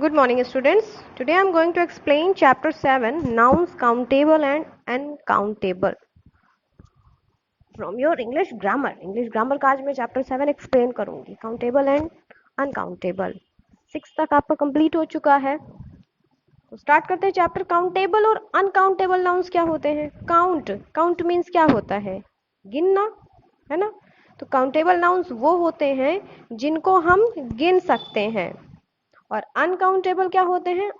Good morning, students. Today I am going to explain chapter 7, nouns countable and uncountable from your English grammar. English grammar का आज मैं chapter 7 explain करूंगी. Countable and uncountable. 6 तक आपका complete हो चुका है. तो स्टार्ट करते हैं चैप्टर. काउंटेबल और अनकाउंटेबल नाउन्स क्या होते हैं? काउंट मीन्स क्या होता है? गिनना, है ना? तो काउंटेबल नाउन्स वो होते हैं जिनको हम गिन सकते हैं, और अनकाउंटेबल क्या होते हैं?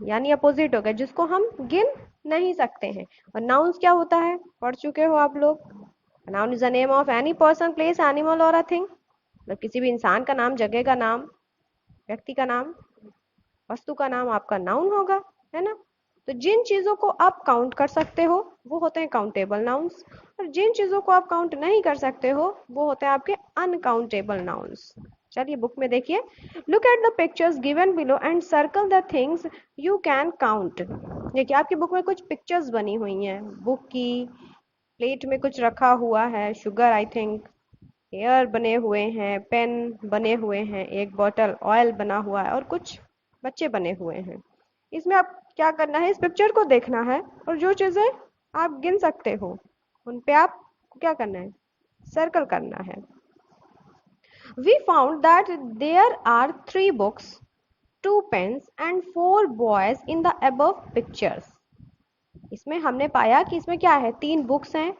यानी अपोजिट हो गया, जिसको हम गिन नहीं सकते हैं. और नाउन्स क्या होता है? पढ़ चुके हो आप लोग. Noun is the name of any person, place, animal और अ थिंग. मतलब किसी भी इंसान का नाम, जगह का नाम, व्यक्ति का नाम, वस्तु का नाम आपका नाउन होगा, है ना? तो जिन चीजों को आप काउंट कर सकते हो वो होते हैं काउंटेबल नाउन्स, और जिन चीजों को आप काउंट नहीं कर सकते हो वो होते हैं आपके अनकाउंटेबल नाउन्स. चलिए बुक में देखिए. Look at the pictures given below and circle the things you can count. देखिए आपकी बुक में कुछ पिक्चर्स बनी हुई हैं. बुक की प्लेट में कुछ रखा हुआ है, शुगर आई थिंक, हेयर बने हुए हैं, पेन बने हुए हैं, एक बॉटल ऑयल बना हुआ है और कुछ बच्चे बने हुए हैं. इसमें आप क्या करना है? इस पिक्चर को देखना है और जो चीजें आप गिन सकते हो उन पे आप क्या करना है? सर्कल करना है. We found that there are 3 books, 2 pens and 4 boys in the above pictures. इसमें हमने पाया कि इसमें क्या है? 3 बुक्स हैं,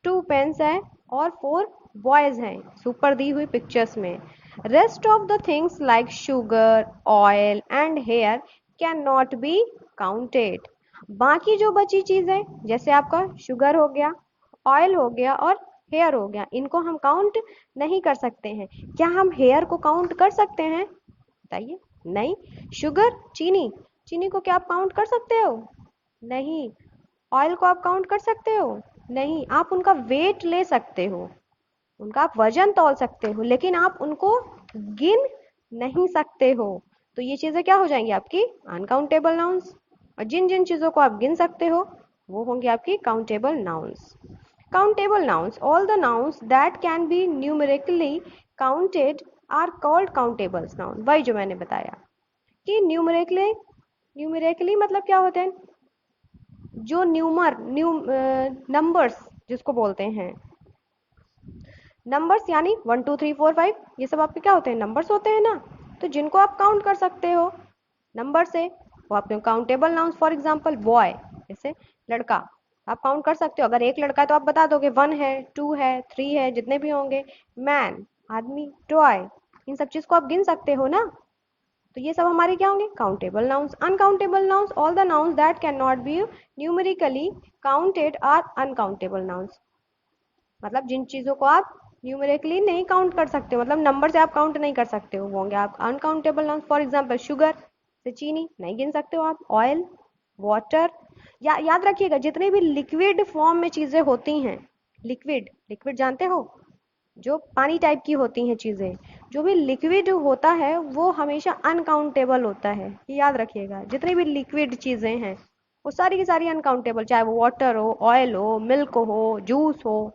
2 पेन्स हैं और 4 बॉयज हैं ऊपर दी हुई पिक्चर्स में. Rest of the things like sugar, oil and hair can not be counted. बाकी जो बची चीजें, जैसे आपका शुगर हो गया, ऑयल हो गया और हेयर हो गया, इनको हम काउंट नहीं कर सकते हैं. क्या हम हेयर को काउंट कर सकते हैं? बताइए. नहीं. शुगर, चीनी, चीनी को क्या आप काउंट कर सकते हो? नहीं. ऑयल को आप काउंट कर सकते हो? नहीं. आप उनका वेट ले सकते हो, उनका आप वजन तौल सकते हो, लेकिन आप उनको गिन नहीं सकते हो. तो ये चीजें क्या हो जाएंगी? आपकी अनकाउंटेबल नाउन्स. और जिन जिन चीजों को आप गिन सकते हो वो होंगी आपकी countable nouns. Countable nouns, all the nouns that can be numerically counted are called countables noun. वही जो मैंने बताया कि न्यूमेरिकली मतलब क्या होते हैं? जो नंबर्स जिसको बोलते हैं, नंबर्स यानी 1 2 3 4 5, ये सब आपके क्या होते हैं? नंबर्स होते हैं ना. तो जिनको आप काउंट कर सकते हो नंबर से वो आपके countable nouns. For example boy, जैसे लड़का, आप काउंट कर सकते हो. अगर एक लड़का है तो आप बता दोगे 1 है, 2 है, 3 है, जितने भी होंगे. मैन, आदमी, टॉय, इन सब चीज को आप गिन सकते हो ना. तो ये सब हमारे क्या होंगे? Countable nouns. Uncountable nouns, all the nouns that can not be numerically counted are uncountable nouns. मतलब जिन चीजों को आप न्यूमेरिकली नहीं काउंट कर सकते, मतलब नंबर से आप काउंट नहीं कर सकते हो, वो होंगे आप uncountable nouns. For example sugar से चीनी नहीं गिन सकते हो आप. ऑयल, वाटर, याद रखिएगा जितने भी लिक्विड फॉर्म में चीजें होती हैं, लिक्विड, लिक्विड जानते हो? जो पानी टाइप की होती हैं चीजें, जो भी लिक्विड होता है वो हमेशा अनकाउंटेबल होता है. ये याद रखिएगा. जितनी भी लिक्विड चीजें हैं वो सारी की सारी अनकाउंटेबल, चाहे वो वाटर हो, ऑयल हो, मिल्क हो, जूस हो,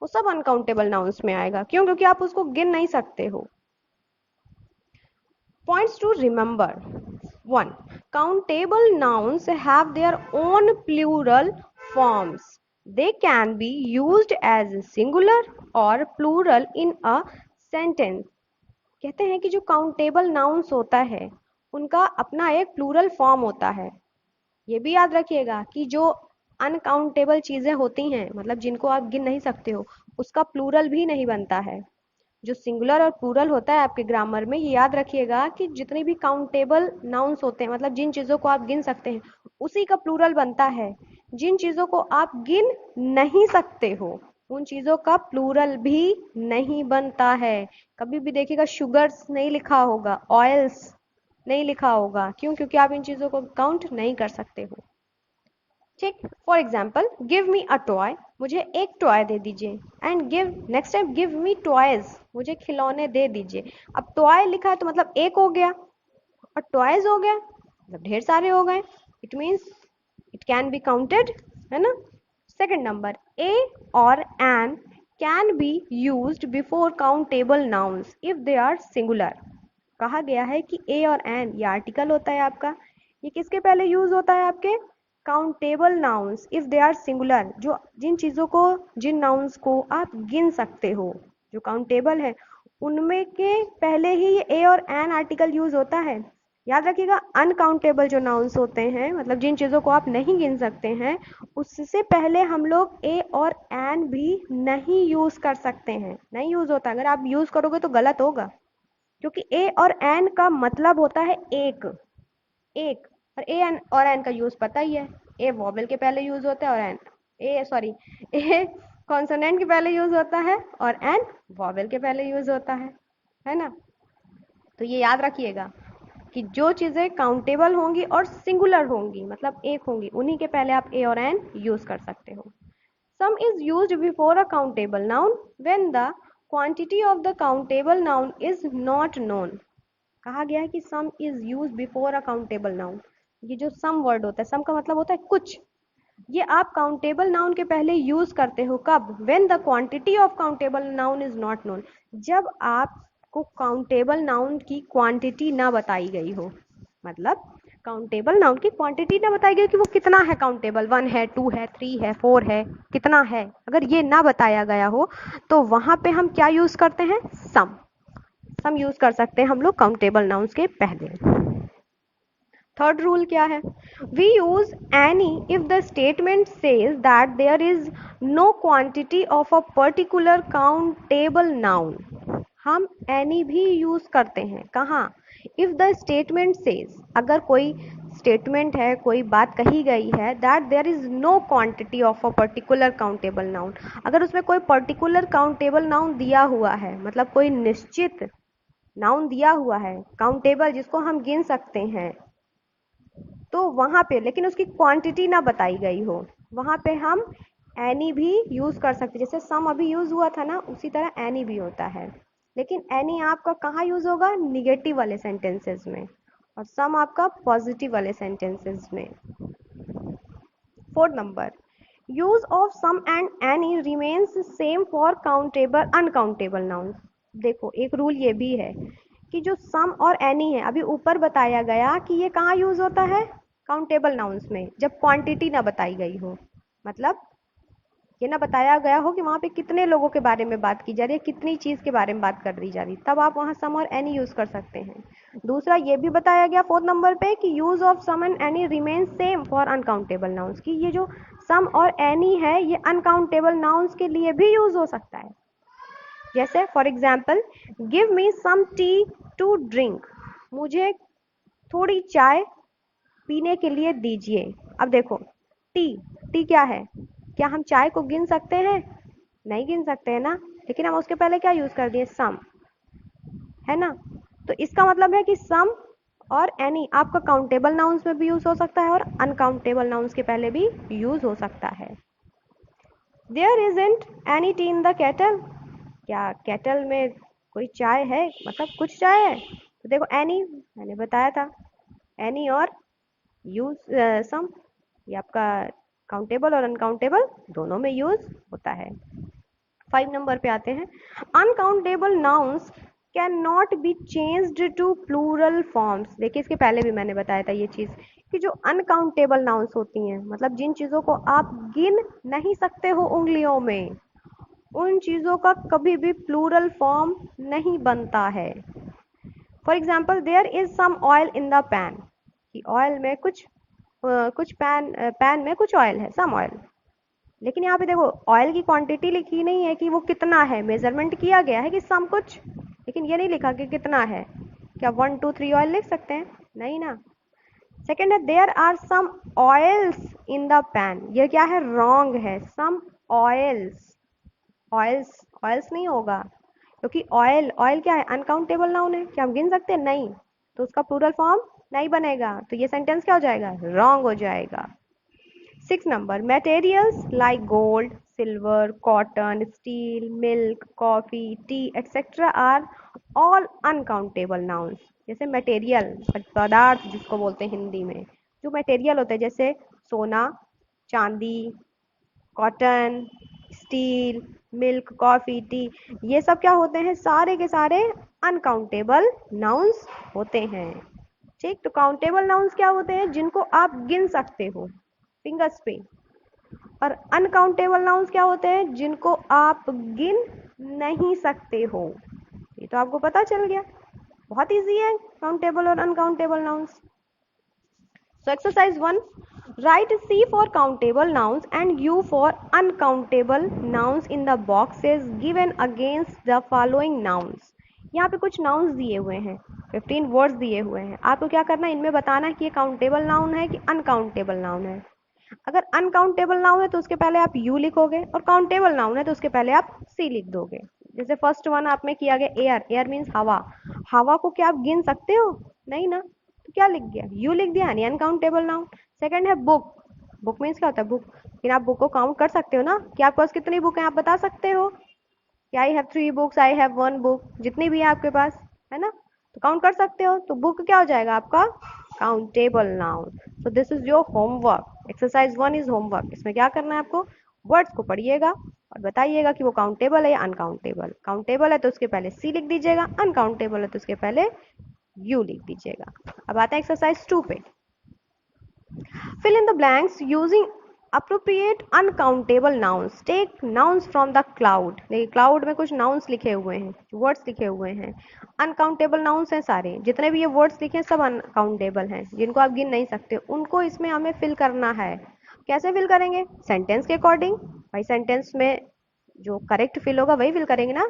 वो सब अनकाउंटेबल नाउन्स में आएगा. क्यों? क्योंकि आप उसको गिन नहीं सकते हो. Points to remember. 1. Countable nouns have their own plural forms. They can be used as singular or plural in a sentence. कहते हैं कि जो काउंटेबल नाउन्स होता है उनका अपना एक प्लूरल फॉर्म होता है. ये भी याद रखिएगा कि जो अनकाउंटेबल चीजें होती हैं, मतलब जिनको आप गिन नहीं सकते हो, उसका प्लूरल भी नहीं बनता है. जो सिंगुलर और प्लूरल होता है आपके ग्रामर में, ये याद रखिएगा कि जितने भी काउंटेबल नाउन्स होते हैं, मतलब जिन चीजों को आप गिन सकते हैं, उसी का प्लूरल बनता है. जिन चीजों को आप गिन नहीं सकते हो उन चीजों का प्लूरल भी नहीं बनता है. कभी भी देखिएगा शुगर्स नहीं लिखा होगा, ऑयल्स नहीं लिखा होगा. क्यों? क्योंकि आप इन चीजों को काउंट नहीं कर सकते हो. ठीक. For example, give me a toy, मुझे एक टॉय दे दीजिए. And give, next time give me toys, मुझे खिलौने दे दीजिए. अब टॉय लिखा है तो मतलब एक हो गया, और टॉयज हो गया मतलब ढेर सारे हो गए. It means it can be counted, है ना. सेकंड नंबर, ए और N can be used before countable nouns if they are singular. कहा गया है कि ए और एन ये आर्टिकल होता है आपका, ये किसके पहले यूज होता है आपके countable nouns if they are singular, जो जिन चीजों को जिन नाउन्स को आप गिन सकते हो जो काउंटेबल है उनमें के पहले ही ये ए और एन आर्टिकल यूज होता है। याद रखिएगा अनकाउंटेबल जो नाउन्स होते हैं मतलब जिन चीजों को आप नहीं गिन सकते हैं उससे पहले हम लोग ए और एन भी नहीं यूज कर सकते हैं, नहीं यूज होता। अगर आप यूज करोगे तो गलत होगा क्योंकि ए और एन का मतलब होता है एक, एक, और ए एन और एन का यूज पता ही है, ए वॉवेल के पहले यूज होता है और एन ए कॉन्सोनेंट के पहले यूज होता है और एन वॉवेल के पहले यूज होता है ना। तो ये याद रखिएगा कि जो चीजें काउंटेबल होंगी और सिंगुलर होंगी मतलब एक होंगी उन्हीं के पहले आप ए और एन यूज कर सकते हो। सम is used before a countable noun when the quantity of the countable noun is not known. कहा गया है कि सम is use before a countable noun. ये जो सम वर्ड होता है, सम का मतलब होता है कुछ, ये आप काउंटेबल नाउन के पहले यूज करते हो कब, when the quantity of countable noun is not known, जब आपको काउंटेबल नाउन की क्वांटिटी ना बताई गई हो। मतलब काउंटेबल नाउन की क्वांटिटी ना बताई गई कि वो कितना है काउंटेबल, 1 है, 2 है, 3 है, 4 है, कितना है, अगर ये ना बताया गया हो तो वहां पे हम क्या यूज करते हैं, सम यूज कर सकते हैं हम लोग काउंटेबल नाउन्स के पहले। थर्ड रूल क्या है, we use any if the statement says that there is no quantity of a particular countable noun. हम एनी भी यूज करते हैं कहाँ, इफ द स्टेटमेंट सेज, अगर कोई स्टेटमेंट है कोई बात कही गई है that there is no quantity of a particular countable noun, अगर उसमें कोई पर्टिकुलर काउंटेबल नाउन दिया हुआ है मतलब कोई निश्चित नाउन दिया हुआ है काउंटेबल जिसको हम गिन सकते हैं, तो वहां पे लेकिन उसकी क्वांटिटी ना बताई गई हो वहां पे हम एनी भी यूज कर सकते, जैसे सम अभी यूज हुआ था ना उसी तरह एनी भी होता है। लेकिन एनी आपका कहाँ यूज होगा, निगेटिव वाले सेंटेंसेस में, और सम आपका पॉजिटिव वाले सेंटेंसेस में। Fourth number, use of some and any remains same for countable uncountable nouns. देखो एक रूल ये भी है कि जो सम और एनी है अभी ऊपर बताया गया कि ये कहाँ यूज होता है, काउंटेबल नाउन्स में, जब क्वांटिटी ना बताई गई हो, मतलब ये ना बताया गया हो कि वहां पे कितने लोगों के बारे में बात की जा रही है, कितनी चीज के बारे में बात कर दी जा रही, तब आप वहां सम और एनी यूज कर सकते हैं। दूसरा ये भी बताया गया फोर्थ नंबर पे कि use of some and any remain same for uncountable nouns, कि ये जो सम और एनी है ये अनकाउंटेबल नाउन्स के लिए भी यूज हो सकता है। जैसे for example, give me some tea to drink, मुझे थोड़ी चाय पीने के लिए दीजिए। अब देखो टी, टी क्या है, क्या हम चाय को गिन सकते हैं, नहीं गिन सकते हैं ना, लेकिन हम उसके पहले क्या यूज कर दिए, सम, है ना। तो इसका मतलब है कि सम और एनी आपका काउंटेबल नाउन्स में भी यूज हो सकता है और अनकाउंटेबल नाउन्स के पहले भी यूज हो सकता है। There isn't any tea in the kettle, क्या केटल में कोई चाय है, मतलब कुछ चाय है, तो देखो एनी मैंने बताया था, एनी और यूज सम, ये आपका काउंटेबल और अनकाउंटेबल दोनों में यूज होता है। 5 नंबर पे आते हैं, uncountable nouns can not be changed to plural forms. देखिए इसके पहले भी मैंने बताया था ये चीज कि जो अनकाउंटेबल नाउन्स होती हैं मतलब जिन चीजों को आप गिन नहीं सकते हो उंगलियों में, उन चीजों का कभी भी प्लूरल फॉर्म नहीं बनता है। For example, there is some oil in the pan, कि ऑयल में कुछ पैन में कुछ ऑयल है, सम ऑयल, लेकिन यहाँ पे देखो ऑयल की क्वांटिटी लिखी नहीं है कि वो कितना है, मेजरमेंट किया गया है कि सम कुछ, लेकिन ये नहीं लिखा कि कितना है। क्या 1 2 3 ऑयल लिख सकते हैं, नहीं ना। सेकेंड है, there are some oils in the pan, ये क्या है, रॉन्ग है, सम ऑयल्स, ऑयल्स ऑयल्स नहीं होगा क्योंकि ऑयल, ऑयल क्या है, अनकाउंटेबल नाउन है, क्या हम गिन सकते हैं, नहीं, तो उसका प्लूरल फॉर्म नहीं बनेगा, तो ये सेंटेंस क्या हो जाएगा, रॉन्ग हो जाएगा। 6 number, materials like gold, silver, cotton, steel, milk, coffee, tea, etc. are all uncountable nouns। जैसे मटेरियल, पदार्थ जिसको बोलते हैं हिंदी में, जो मटेरियल होते हैं जैसे सोना, चांदी, cotton, steel, milk, coffee, T, ये सब क्या होते हैं? सारे के सारे अनकाउंटेबल नाउन्स होते हैं। ठीक, तो काउंटेबल नाउन्स क्या होते हैं? जिनको आप गिन सकते हो फिंगर्स पे। और अनकाउंटेबल नाउन्स क्या होते हैं? जिनको आप गिन नहीं सकते हो। ये तो आपको पता चल गया, बहुत इजी है काउंटेबल और uncountable nouns. So exercise 1, write C for countable nouns and U for uncountable nouns in the boxes given against the following nouns। यहाँ पे कुछ nouns दिए हुए हैं, 15 words दिए हुए हैं। आपको क्या करना है? इनमें बताना है कि ये countable noun है कि uncountable noun है। अगर uncountable noun है तो उसके पहले आप U लिखोगे, और countable noun है तो उसके पहले आप C लिख दोगे। जैसे फर्स्ट वन आप में किया गया एयर, एयर मीन्स हवा। हवा को क्या आप गिन सकते हो? नहीं ना, तो क्या लिख दिया? यू लिख दिया, यानी अनकाउंटेबल नाउन। सेकंड है बुक, बुक मीन्स क्या होता है? बुक, लेकिन आप बुक को काउंट कर सकते हो ना कि आपके पास कितनी बुक है, आप बता सकते हो कि I have 3 books, I have 1 book, जितनी भी है आपके पास, है ना, तो काउंट कर सकते हो। तो बुक क्या हो जाएगा आपका? Countable noun. So this is your homework, exercise 1 is homework. इसमें क्या करना है आपको? वर्ड्स को पढ़िएगा और बताइएगा कि वो काउंटेबल है या अनकाउंटेबल। काउंटेबल है तो उसके पहले सी लिख दीजिएगा, अनकाउंटेबल है तो उसके पहले यू लिख दीजिएगा। अब आता है एक्सरसाइज 2 पे। Fill in the blanks using appropriate uncountable nouns, take nouns from the cloud। देखिए क्लाउड में कुछ nouns लिखे हुए हैं, वर्ड्स लिखे हुए हैं, अनकाउंटेबल nouns हैं सारे। जितने भी ये वर्ड्स लिखे हैं सब अनकाउंटेबल हैं, जिनको आप गिन नहीं सकते। उनको इसमें हमें फिल करना है। कैसे फिल करेंगे? सेंटेंस के अकॉर्डिंग। भाई सेंटेंस में जो करेक्ट फिल होगा वही फिल करेंगे ना,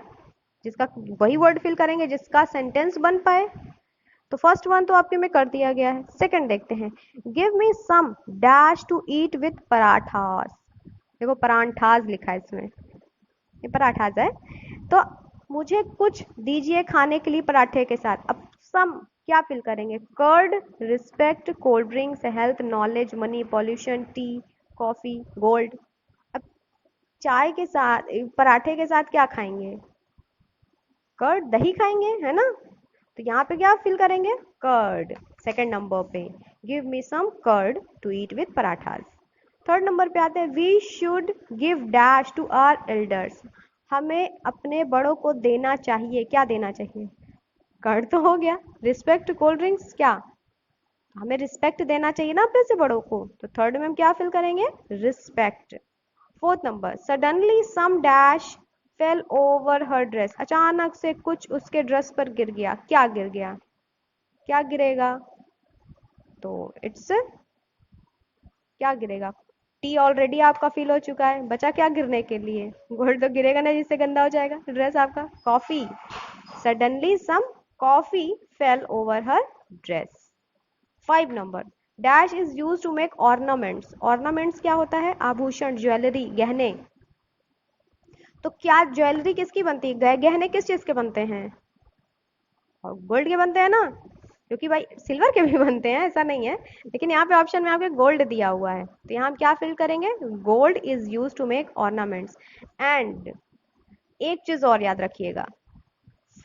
जिसका वही वर्ड फिल करेंगे जिसका सेंटेंस बन पाए। तो फर्स्ट वन तो आपके में कर दिया गया है। सेकंड देखते हैं, give me some dash to eat with parathas. देखो परांठास लिखा है इसमें, ये पराठास है। तो मुझे कुछ दीजिए खाने के लिए पराठे के साथ। अब सम क्या फिल करेंगे? Curd, respect, cold drinks, health, knowledge, money, pollution, tea, coffee, gold. अब चाय के साथ, पराठे के साथ क्या खाएंगे? कर्ड, दही खाएंगे, है ना। तो यहाँ पे क्या फिल करेंगे? कर्ड। सेकंड नंबर पे give me some curd to eat with parathas. Third number पे आते हैं, we should give dash to our elders. हमें अपने बड़ों को देना चाहिए। क्या देना चाहिए? कर्ड तो हो गया। रिस्पेक्ट, कोल्ड ड्रिंक्स, क्या हमें रिस्पेक्ट देना चाहिए ना अपने से बड़ों को, तो थर्ड में हम क्या फिल करेंगे? Respect. Fourth number, suddenly some dash fell over her dress. अचानक से कुछ उसके ड्रेस पर गिर गया। क्या गिर गया? क्या गिरेगा? तो इट्स, क्या गिरेगा? टी ऑलरेडी आपका फिल हो चुका है, बचा क्या गिरने के लिए? गोल्ड तो गिरेगा ना, जिससे गंदा हो जाएगा ड्रेस आपका। Coffee, suddenly some coffee fell over her dress. 5 number, dash is use to make ornaments. Ornaments क्या होता है? आभूषण, ज्वेलरी, गहने। तो क्या ज्वेलरी किसकी बनती है? गहने किस चीज के बनते हैं? और गोल्ड के बनते हैं ना, क्योंकि भाई सिल्वर के भी बनते हैं, ऐसा नहीं है, लेकिन यहाँ पे ऑप्शन में आपके गोल्ड दिया हुआ है, तो यहाँ हम क्या फिल करेंगे? Gold is use to make ornaments. And एक चीज और याद रखिएगा,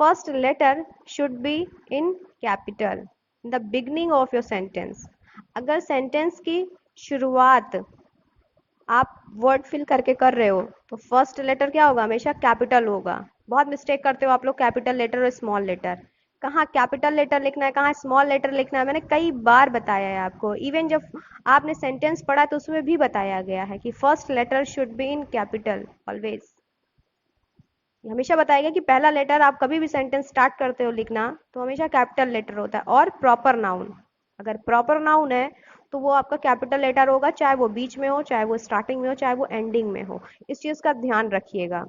first letter should be in capital in the beginning of your sentence. अगर सेंटेंस की शुरुआत आप वर्ड फिल करके कर रहे हो तो फर्स्ट लेटर क्या होगा? हमेशा कैपिटल होगा। बहुत मिस्टेक करते हो आप लोग, कैपिटल लेटर और स्मॉल लेटर। कहाँ कैपिटल लेटर लिखना है, कहाँ स्मॉल लेटर लिखना है, मैंने कई बार बताया है आपको। इवन जब आपने सेंटेंस पढ़ा तो उसमें भी बताया गया है कि first letter should be in capital always. हमेशा बताएगा कि पहला लेटर आप कभी भी सेंटेंस स्टार्ट करते हो लिखना तो हमेशा कैपिटल लेटर होता है। और प्रॉपर नाउन, अगर प्रॉपर नाउन है तो वो आपका कैपिटल लेटर होगा, चाहे वो बीच में हो, चाहे वो स्टार्टिंग में हो, चाहे वो एंडिंग में हो। इस चीज का ध्यान रखिएगा।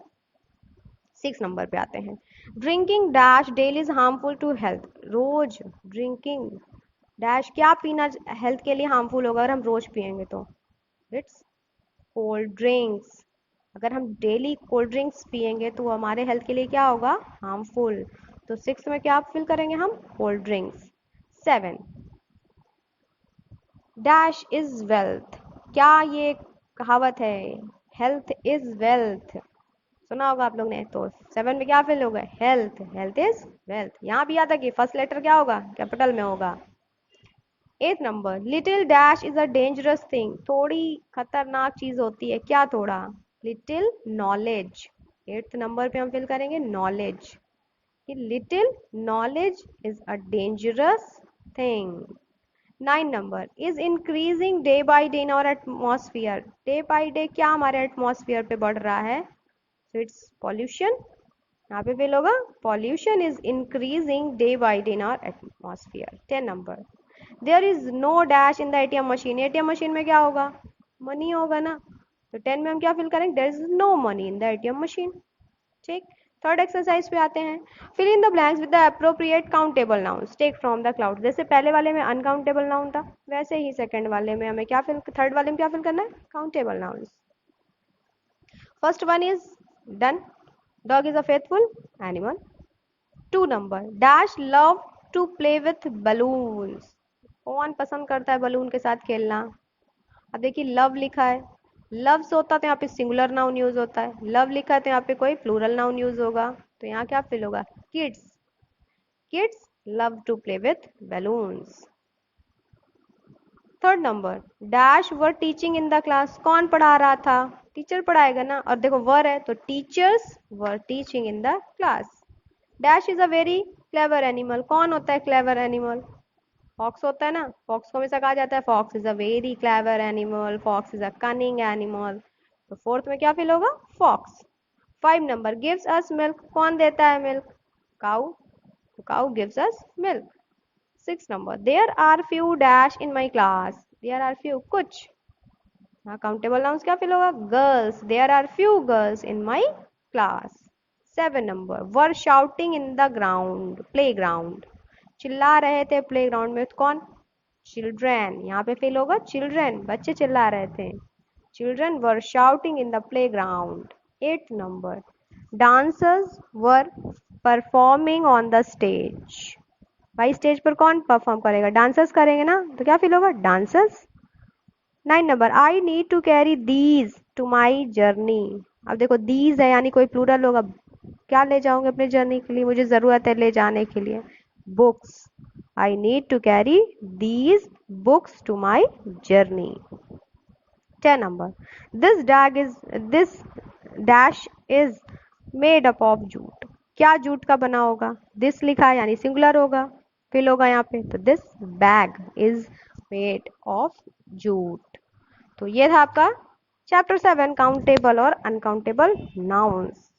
6 नंबर पे आते हैं, drinking dash daily is harmful to health. रोज ड्रिंकिंग डैश क्या पीना हेल्थ के लिए हार्मफुल होगा अगर हम रोज पियेंगे तो? It's cold drinks. अगर हम डेली कोल्ड ड्रिंक्स पियेंगे तो वो हमारे हेल्थ के लिए क्या होगा? हार्मफुल। तो 6 में क्या फिल करेंगे हम? Cold drinks. 7, dash is wealth. क्या ये कहावत है? हेल्थ इज वेल्थ, सुना होगा आप लोग ने। तो 7 में क्या फिल होगा? Health, health is wealth. यहाँ भी आता कि फर्स्ट लेटर क्या होगा? कैपिटल में होगा। 8 number, little dash is a dangerous thing. थोड़ी खतरनाक चीज होती है। क्या थोड़ा? लिटिल नॉलेज, 8th नंबर पे हम फिल करेंगे नॉलेज, कि little knowledge is a dangerous thing. 9 number, is increasing day by day in our atmosphere, day by day क्या हमारे एटमॉस्फियर पे बढ़ रहा है, so इट्स पॉल्यूशन, यहाँ पे फिल होगा pollution is increasing day by day in our atmosphere. 10 number, there is no dash in the ATM machine, ATM machine में क्या होगा, मनी होगा ना, तो 10 में हम क्या फिल करेंगे, there is no money in the ATM machine. ठीक, थर्ड एक्सरसाइज पे आते हैं, fill in the blanks with the appropriate countable nouns take from the cloud, जैसे पहले वाले में अनकाउंटेबल नाउन था, वैसे ही सेकंड वाले में हमें क्या फिल, थर्ड वाले में क्या फिल करना है, countable nouns. First one is done, dog is a faithful animal. 2 number, dash love to play with balloons, कौन पसंद करता है बलून के साथ खेलना, अब देखिए लव लिखा है, लव से होता तो यहाँ पे सिंगुलर नाउन यूज होता है, लव लिखा है तो यहाँ पे कोई प्लूरल नाउन यूज होगा, तो यहाँ क्या फिल होगा, kids, kids love to play with balloons. Third number, dash were teaching in the class, कौन पढ़ा रहा था, टीचर पढ़ाएगा ना, और देखो वर है तो teachers were teaching in the class. Dash is a very clever animal, कौन होता है क्लेवर एनिमल, फॉक्स होता है ना, फॉक्स को हमेशा कहा जाता है fox is a very clever animal, fox is a cunning animal, तो फोर्थ में क्या फिल होगा, fox. 5 number, gives us milk, कौन देता है मिल्क, काउ, तो cow gives us milk. 6 number, there are few dash in my class, there are few कुछ, हाँ काउंटेबल नाउन्स क्या फिल होगा, girls, there are few girls in my class. 7 number, were shouting in the ground play ground, चिल्ला रहे थे play ground में, तो कौन, चिल्ड्रेन, यहाँ पे फिल होगा चिल्ड्रेन, बच्चे चिल्ला रहे थे, children were shouting in the play ground. 8 number, dancers were performing on the stage, भाई स्टेज पर कौन परफॉर्म करेगा, डांसर्स करेंगे ना, तो क्या फिल होगा, dancers. 9 number, I need to carry these to my journey, अब देखो दीज है यानी कोई प्लूरल होगा, क्या ले जाऊंगे अपने जर्नी के लिए, मुझे जरूरत है ले जाने के लिए, books, I need to carry these books to my journey. 10 number, this dash is made up of jute, क्या जूट का बना होगा, दिस लिखा है यानी सिंगुलर होगा, फिल होगा यहाँ पे, तो this bag is made of jute. तो ये था आपका चैप्टर 7 काउंटेबल और अनकाउंटेबल नाउन्स।